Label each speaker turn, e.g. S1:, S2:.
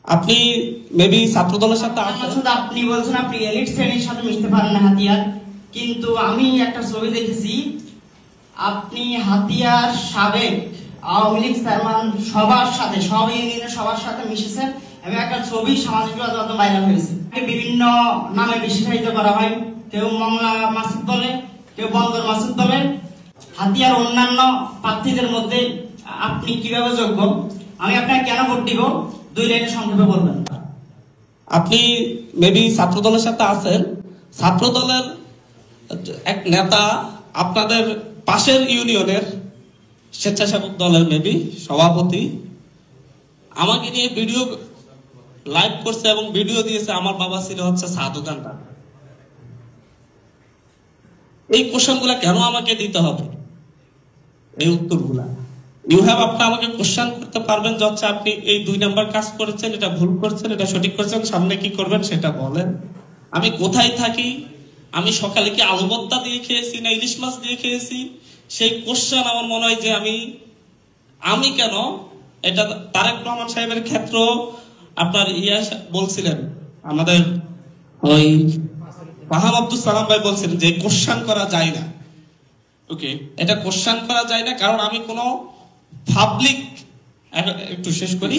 S1: আপনি মেবি ছাত্র দলের সাথে
S2: আপনি বলছেন আপনি এলিট শ্রেণীর সাথে মিশতে পারেন না হাতিয়ার, কিন্তু আমি একটা ছবি দেখেছি আপনি হাতিয়ার সাবেক আওয়ামী লীগ চেয়ারম্যান সবার সাথে, সব ইউনিয়নের সবার সাথে মিশেছেন এবং একটা ছবি সামাজিক যোগাযোগ ভাইরাল হয়েছে। বিভিন্ন নামে বিশেষায়িত করা হয়, কেউ মংলা মাসুদ বলে, কেউ বন্দর মাসুদ বলে। হাতিয়ার অন্যান্য প্রার্থীদের মধ্যে আপনি কিভাবে যোগ্য, আমি আপনাকে কেন ভোট দিব, 2 লাইনে সংক্ষেপে বলবেন।
S1: আপনি মেবি ছাত্র দলের সাথে আছেন, ছাত্র দলের এক নেতা আপনাদের পাশের ইউনিয়নের স্বেচ্ছাসেবক দলের মেবি সভাপতি আমাকে নিয়ে ভিডিও লাইভ করছে এবং ভিডিও দিয়েছে আমার বাবা ছিল হচ্ছে চা দোকানদার। এই কোশ্চেনগুলা কেন আমাকে দিতে হবে, এই উত্তরগুলা ইউ হ্যাভ, আপনি আমাকে কোশ্চেন করতে পারবেন যে হচ্ছে আপনি এই 2 নাম্বার কাজ করেছেন, এটা ভুল করছেন, এটা সঠিক করছেন, সামনে কি করবেন সেটা বলেন। আমি কোথায় থাকি, আমি সকালে কি আলু ভর্তা দিয়ে খেয়েছি না ইলিশ মাছ দিয়ে খেয়েছি, সেই কোশ্চেন আমার মনে হয় যে আমি কেন, এটা তারেক রহমান সাহেবের ক্ষেত্র আপনার বলছিলেন, আমাদের ওই ফাহাম আব্দুল সালাম ভাই বলছিলেন যে কোশ্চেন করা যায় না। ওকে, এটা কোশ্চেন করা যায় না কারণ আমি কোনো পাবলিক, একটু শেষ করি,